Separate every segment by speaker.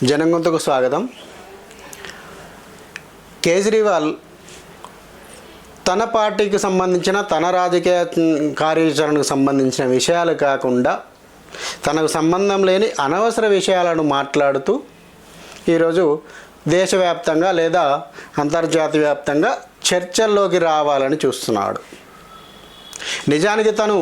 Speaker 1: జనంగొంతుకు స్వాగతం. కేజ్రీవాల్ తన పార్టీకి సంబంధించిన తన రాజకీయ కార్యాచరణకు సంబంధించిన విషయాలు కాకుండా తనకు సంబంధం లేని అనవసర విషయాలను మాట్లాడుతూ ఈరోజు దేశవ్యాప్తంగా లేదా అంతర్జాతీయ వ్యాప్తంగా చర్చల్లోకి రావాలని చూస్తున్నాడు. నిజానికి తను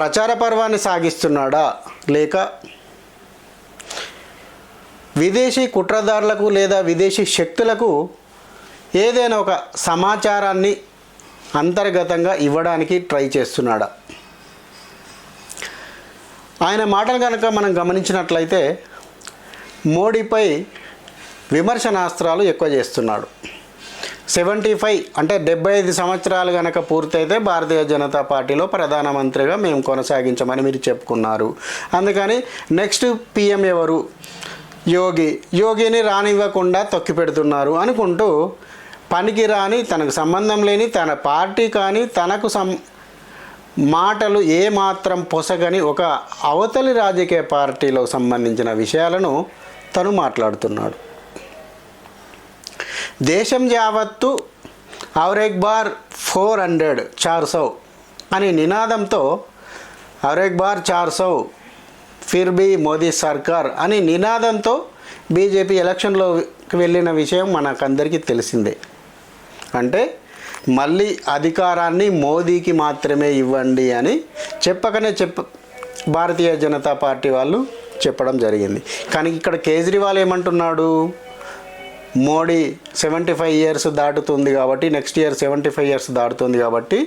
Speaker 1: ప్రచార పర్వాన్ని సాగిస్తున్నాడా లేక విదేశీ కుట్రదారులకు లేదా విదేశీ శక్తులకు ఏదైనా ఒక సమాచారాన్ని అంతర్గతంగా ఇవ్వడానికి ట్రై చేస్తున్నాడా? ఆయన మాటలు కనుక మనం గమనించినట్లయితే మోడీపై విమర్శనాస్త్రాలు ఎక్కువ చేస్తున్నాడు. 75 అంటే 75 సంవత్సరాలు కనుక పూర్తయితే భారతీయ జనతా పార్టీలో ప్రధానమంత్రిగా మేము కొనసాగించమని మీరు చెప్పుకున్నారు. అందుకని నెక్స్ట్ పిఎం ఎవరు? యోగిని రానివ్వకుండా తొక్కి పెడుతున్నారు అనుకుంటూ పనికి రాని, తనకు సంబంధం లేని తన పార్టీ కానీ తనకు మాటలు ఏమాత్రం పొసగని ఒక అవతలి రాజకీయ పార్టీలో సంబంధించిన విషయాలను తను మాట్లాడుతున్నాడు. దేశం యావత్తు ఔర్ ఏక్ బార్ 400 అనే నినాదంతో ఔర్ ఏక్ బార్ 400 ఫిర్ భీ మోదీ సర్కార్ అని నినాదంతో బీజేపీ ఎలక్షన్లోకి వెళ్ళిన విషయం మనకందరికీ తెలిసిందే. అంటే మళ్ళీ అధికారాన్ని మోదీకి మాత్రమే ఇవ్వండి అని భారతీయ జనతా పార్టీ వాళ్ళు చెప్పడం జరిగింది. కానీ ఇక్కడ కేజ్రీవాల్ ఏమంటున్నాడు? మోడీ 75 ఇయర్స్ దాటుతుంది కాబట్టి, నెక్స్ట్ ఇయర్ 75 ఇయర్స్ దాటుతుంది కాబట్టి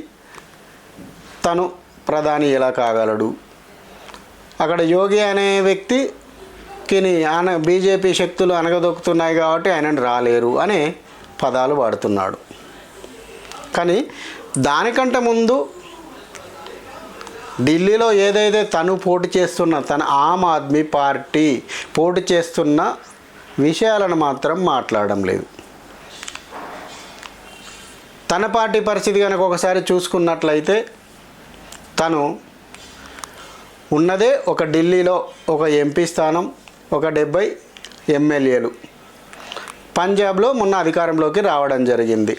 Speaker 1: తను ప్రధాని ఎలా కాగలడు? అక్కడ యోగి అనే వ్యక్తికి బీజేపీ శక్తులు అనగదొక్కుతున్నాయి కాబట్టి ఆయనను రాలేరు అనే పదాలు వాడుతున్నాడు. కానీ దానికంటే ముందు ఢిల్లీలో ఏదైతే తను పోటీ చేస్తున్న తన ఆమ్ ఆద్మీ పార్టీ పోటీ చేస్తున్న విషయాలను మాత్రం మాట్లాడడం లేదు. తన పార్టీ పరిస్థితి కనుక ఒకసారి చూసుకున్నట్లయితే తను ఉన్నదే ఒక ఢిల్లీలో ఒక ఎంపీ స్థానం, ఒక 70 ఎమ్మెల్యేలు. పంజాబ్లో మొన్న అధికారంలోకి రావడం జరిగింది.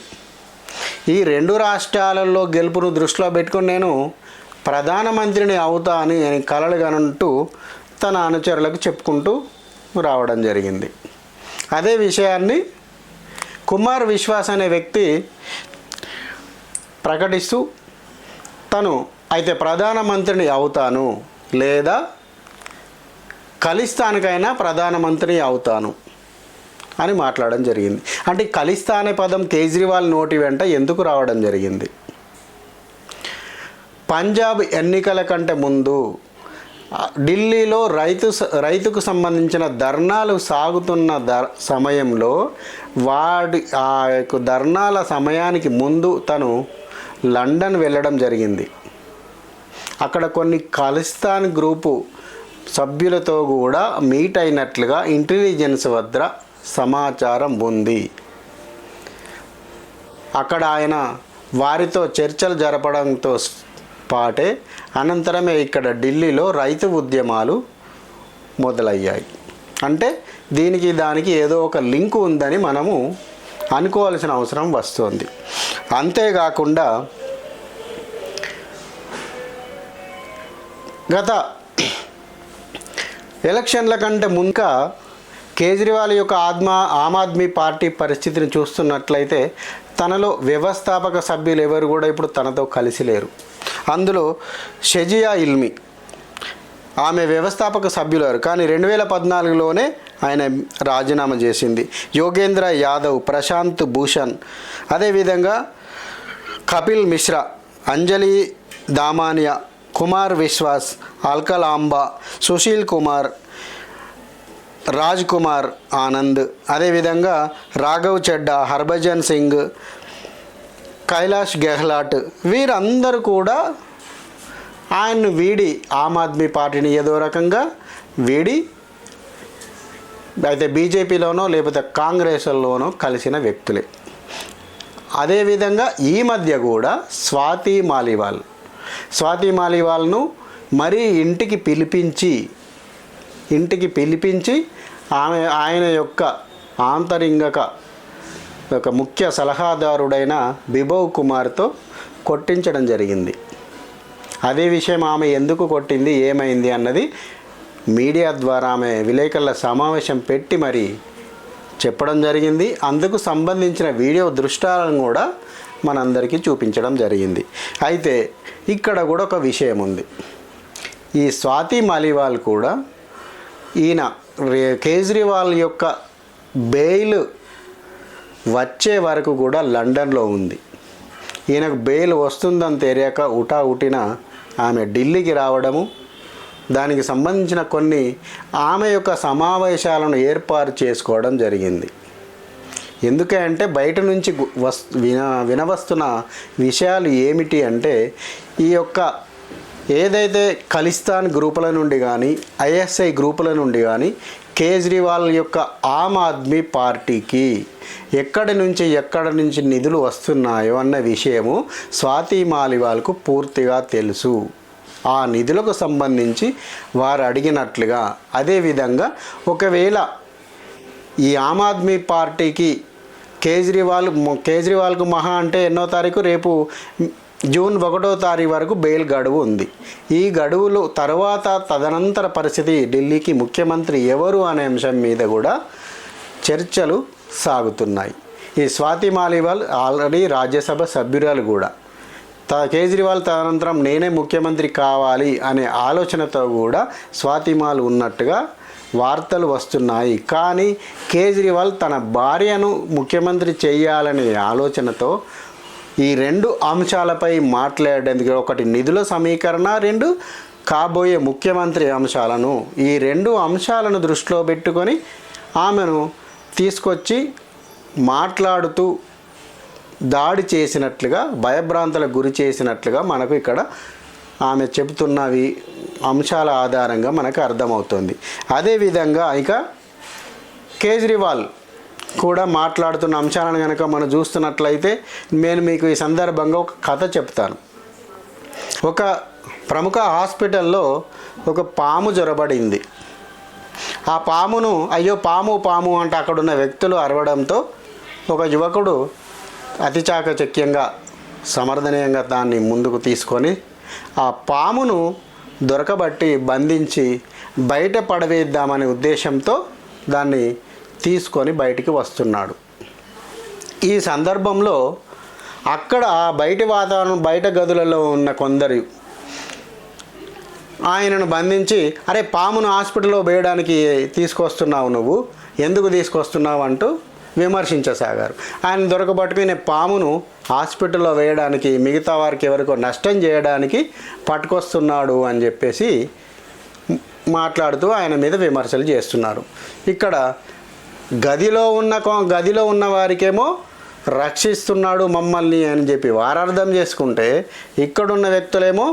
Speaker 1: ఈ 2 రాష్ట్రాలలో గెలుపును దృష్టిలో పెట్టుకుని నేను ప్రధానమంత్రిని అవుతా అని కలలు కనంటూ తన అనుచరులకు చెప్పుకుంటూ రావడం జరిగింది. అదే విషయాన్ని కుమార్ విశ్వాస్ అనే వ్యక్తి ప్రకటిస్తూ తను అయితే ప్రధానమంత్రిని అవుతాను లేదా ఖలిస్తాన్కైనా ప్రధానమంత్రిని అవుతాను అని మాట్లాడడం జరిగింది. అంటే ఖలిస్తాన్ అనే పదం కేజ్రీవాల్ నోటి వెంట ఎందుకు రావడం జరిగింది? పంజాబ్ ఎన్నికల కంటే ముందు ఢిల్లీలో రైతుకు సంబంధించిన ధర్నాలు సాగుతున్న సమయంలో ఆ యొక్క ధర్నాల సమయానికి ముందు తను లండన్ వెళ్ళడం జరిగింది. అక్కడ కొన్ని ఖలిస్తాన్ గ్రూపు సభ్యులతో కూడా మీట్ అయినట్లుగా ఇంటెలిజెన్స్ వద్ద సమాచారం ఉంది. అక్కడ ఆయన వారితో చర్చలు జరపడంతో పాటే అనంతరమే ఇక్కడ ఢిల్లీలో రైతు ఉద్యమాలు మొదలయ్యాయి. అంటే దానికి ఏదో ఒక లింకు ఉందని మనము అనుకోవాల్సిన అవసరం వస్తుంది. అంతేకాకుండా గత ఎలక్షన్ల కంటే ముందుగా కేజ్రీవాల్ యొక్క ఆమ్ ఆద్మీ పార్టీ పరిస్థితిని చూస్తున్నట్లయితే తనలో వ్యవస్థాపక సభ్యులు ఎవరు కూడా ఇప్పుడు తనతో కలిసి లేరు. అందులో షజియా ఇల్మి ఆమె వ్యవస్థాపక సభ్యులు, కానీ 2014లోనే ఆయన రాజీనామా చేసింది. యోగేంద్ర యాదవ్, ప్రశాంత్ భూషణ్, అదేవిధంగా కపిల్ మిశ్రా, అంజలి దామానియా, కుమార్ విశ్వాస్, అల్కలాంబా, సుశీల్ కుమార్, రాజ్ కుమార్ ఆనంద్, అదేవిధంగా రాఘవ్ చెడ్డా, హర్భజన్ సింగ్, కైలాష్ గెహ్లాట్ వీరందరూ కూడా ఆయన్ను వీడి ఆమ్ ఆద్మీ పార్టీని ఏదో రకంగా వీడి అయితే బీజేపీలోనో లేకపోతే కాంగ్రెస్లోనో కలిసిన వ్యక్తులే. అదేవిధంగా ఈ మధ్య కూడా స్వాతి మాలీవాల్ను మరీ ఇంటికి పిలిపించి ఇంటికి పిలిపించి ఆయన యొక్క ఆంతరింగక ఒక ముఖ్య సలహాదారుడైన బిభవ్ కుమార్తో కొట్టించడం జరిగింది. అదే విషయం ఆమె ఎందుకు కొట్టింది, ఏమైంది అన్నది మీడియా ద్వారా ఆమె విలేకరుల సమావేశం పెట్టి మరి చెప్పడం జరిగింది. అందుకు సంబంధించిన వీడియో దృశ్యాలను కూడా మనందరికీ చూపించడం జరిగింది. అయితే ఇక్కడ కూడా ఒక విషయం ఉంది. ఈ స్వాతి మాలీవాల్ కూడా ఈయన కేజ్రీవాల్ యొక్క బెయిల్ వచ్చే వరకు కూడా లండన్లో ఉంది. ఈయనకు బెయిల్ వస్తుందని తెలియక ఉటావుటిన ఆమె ఢిల్లీకి రావడము, దానికి సంబంధించిన కొన్ని ఆమె యొక్క సమావేశాలను ఏర్పాటు చేసుకోవడం జరిగింది. ఎందుకంటే బయట నుంచి వినవస్తున్న విషయాలు ఏమిటి అంటే, ఈ యొక్క ఏదైతే ఖలిస్తాన్ గ్రూపుల నుండి కానీ ఐఎస్ఐ గ్రూపుల నుండి కానీ కేజ్రీవాల్ యొక్క ఆమ్ ఆద్మీ పార్టీకి ఎక్కడి నుంచి నిధులు వస్తున్నాయో అన్న విషయము స్వాతి మాలీవాల్కు పూర్తిగా తెలుసు. ఆ నిధులకు సంబంధించి వారు అడిగినట్లుగా, అదేవిధంగా ఈ ఆమ్ ఆద్మీ పార్టీకి కేజ్రీవాల్కు మహా అంటే ఎన్నో తారీఖు, రేపు జూన్ 1వ తారీఖు వరకు బెయిల్ గడువు ఉంది. ఈ గడువులు తర్వాత తదనంతర పరిస్థితి, ఢిల్లీకి ముఖ్యమంత్రి ఎవరు అనే అంశం మీద కూడా చర్చలు సాగుతున్నాయి. ఈ స్వాతి మాలీవాల్ ఆల్రెడీ రాజ్యసభ సభ్యురాలు కూడా. కేజ్రీవాల్ తదనంతరం నేనే ముఖ్యమంత్రి కావాలి అనే ఆలోచనతో కూడా స్వాతి మాల్ ఉన్నట్టుగా వార్తలు వస్తున్నాయి. కానీ కేజ్రీవాల్ తన భార్యను ముఖ్యమంత్రి చేయాలనే ఆలోచనతో ఈ రెండు అంశాలపై మాట్లాడేందుకు, ఒకటి నిధుల సమీకరణ, రెండు కాబోయే ముఖ్యమంత్రి అంశాలను, ఈ రెండు అంశాలను దృష్టిలో పెట్టుకొని ఆమెను తీసుకొచ్చి మాట్లాడుతూ దాడి చేసినట్లుగా, భయభ్రాంతులకు గురి చేసినట్లుగా మనకు ఇక్కడ ఆమె చెబుతున్నవి అంశాల ఆధారంగా మనకు అర్థమవుతుంది. అదేవిధంగా ఇక కేజ్రీవాల్ కూడా మాట్లాడుతున్న అంశాలను కనుక మనం చూస్తున్నట్లయితే, నేను మీకు ఈ సందర్భంగా ఒక కథ చెప్తాను. ఒక ప్రముఖ హాస్పిటల్లో ఒక పాము జొరబడింది. ఆ పామును అయ్యో పాము పాము అంటే అక్కడున్న వ్యక్తులు అరవడంతో ఒక యువకుడు అతి చాకచక్యంగా సమర్థనీయంగా దాన్ని ముందుకు తీసుకొని ఆ పామును దొరకబట్టి బంధించి బయట పడవేద్దామనే ఉద్దేశంతో దాన్ని తీసుకొని బయటికి వస్తున్నాడు. ఈ సందర్భంలో అక్కడ బయటి వాతావరణం, బయట గదులలో ఉన్న కొందరు ఆయనను బంధించి, అరే పామును హాస్పిటల్లో వేయడానికి తీసుకొస్తున్నావు, నువ్వు ఎందుకు తీసుకొస్తున్నావు అంటూ విమర్శించసాగారు. ఆయన దొరకబట్టుకుని పామును హాస్పిటల్లో వేయడానికి, మిగతా వారికి ఎవరికో నష్టం చేయడానికి పట్టుకొస్తున్నాడు అని చెప్పేసి మాట్లాడుతూ ఆయన మీద విమర్శలు చేస్తున్నారు. ఇక్కడ గదిలో ఉన్న వారికేమో రక్షిస్తున్నాడు మమ్మల్ని అని చెప్పి వారు అర్థం చేసుకుంటే, ఇక్కడున్న వ్యక్తులేమో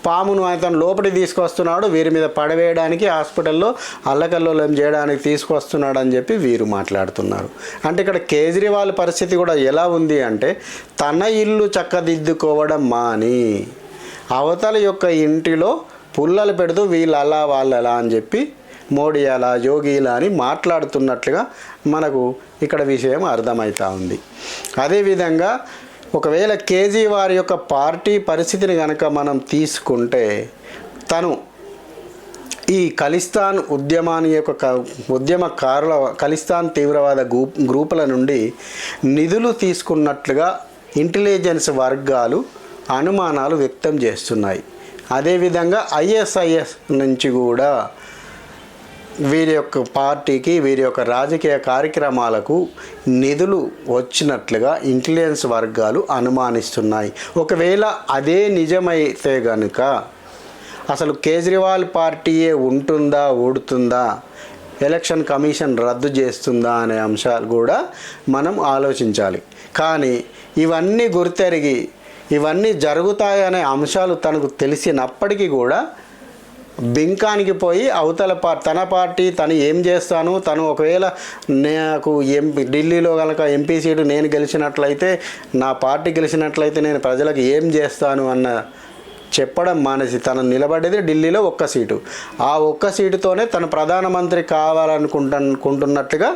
Speaker 1: పామును అతను లోపలికి తీసుకొస్తున్నాడు, వీరి మీద పడవేయడానికి, హాస్పిటల్లో అల్లకల్లోలం చేయడానికి తీసుకొస్తున్నాడు అని చెప్పి వీరు మాట్లాడుతున్నారు. అంటే ఇక్కడ కేజ్రీవాల్ పరిస్థితి కూడా ఎలా ఉంది అంటే, తన ఇల్లు చక్కదిద్దుకోవడం మాని అవతల యొక్క ఇంటిలో పుల్లలు పెడుతూ వీళ్ళు అలా వాళ్ళలా అని చెప్పి మోడీ అలా, యోగి ఇలా అని మాట్లాడుతున్నట్లుగా మనకు ఇక్కడ విషయం అర్థమవుతూ ఉంది. అదేవిధంగా ఒకవేళ కేజ్రీవాల్ యొక్క పార్టీ పరిస్థితిని కనుక మనం తీసుకుంటే, తను ఈ ఖలిస్తాన్ ఉద్యమాన్ని యొక్క ఉద్యమకారుల, ఖలిస్తాన్ తీవ్రవాద గ్రూపుల నుండి నిధులు తీసుకున్నట్లుగా ఇంటెలిజెన్స్ వర్గాలు అనుమానాలు వ్యక్తం చేస్తున్నాయి. అదేవిధంగా ఐఎస్ఐఎస్ నుంచి కూడా వీరి యొక్క పార్టీకి, వీరి యొక్క రాజకీయ కార్యక్రమాలకు నిధులు వచ్చినట్లుగా ఇంటెలిజెన్స్ వర్గాలు అనుమానిస్తున్నాయి. ఒకవేళ అదే నిజమైతే కనుక అసలు కేజ్రీవాల్ పార్టీయే ఉంటుందా, ఊడుతుందా, ఎలక్షన్ కమిషన్ రద్దు చేస్తుందా అనే అంశాలు కూడా మనం ఆలోచించాలి. కానీ ఇవన్నీ గుర్తెరిగి ఇవన్నీ జరుగుతాయనే అంశాలు తనకు తెలిసినప్పటికీ కూడా బింకానికి పోయి అవతల తన పార్టీ తను ఏం చేస్తాను, తను ఒకవేళ నాకు ఢిల్లీలో కనుక ఎంపీ సీటు నేను గెలిచినట్లయితే, నా పార్టీ గెలిచినట్లయితే నేను ప్రజలకు ఏం చేస్తాను అన్న చెప్పడం మానేసి తను నిలబడేది ఢిల్లీలో ఒక్క సీటు, ఆ ఒక్క సీటుతోనే తను ప్రధానమంత్రి కావాలనుకుంటున్నట్టుగా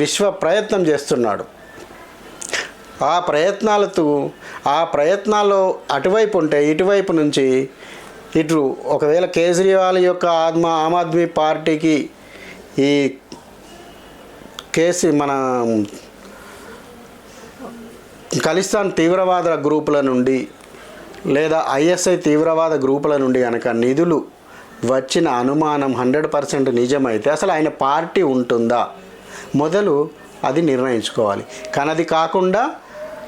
Speaker 1: విశ్వ ప్రయత్నం చేస్తున్నాడు. ఆ ప్రయత్నాల్లో అటువైపు ఉంటే ఇటువైపు నుంచి ఇటు ఒకవేళ కేజ్రీవాల్ యొక్క ఆమ్ ఆద్మీ పార్టీకి ఈ కేసు మన ఖలిస్తాన్ తీవ్రవాద గ్రూపుల నుండి లేదా ఐఎస్ఐ తీవ్రవాద గ్రూపుల నుండి కనుక నిధులు వచ్చిన అనుమానం 100% నిజమైతే అసలు ఆయన పార్టీ ఉంటుందా మొదలు అది నిర్ణయించుకోవాలి. కానీ అది కాకుండా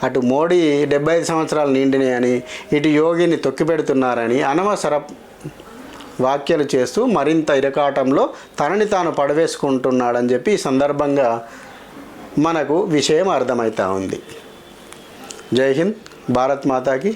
Speaker 1: అటు మోడీ 75 సంవత్సరాలు నిండినాయని ఇటు యోగిని తొక్కిపెడుతున్నారని అనవసర వ్యాఖ్యలు చేస్తూ మరింత ఇరకాటంలో తనని తాను పడవేసుకుంటున్నాడని చెప్పి ఈ సందర్భంగా మనకు విషయం అర్థమవుతా ఉంది. జై హింద్, భారత్ మాతాకి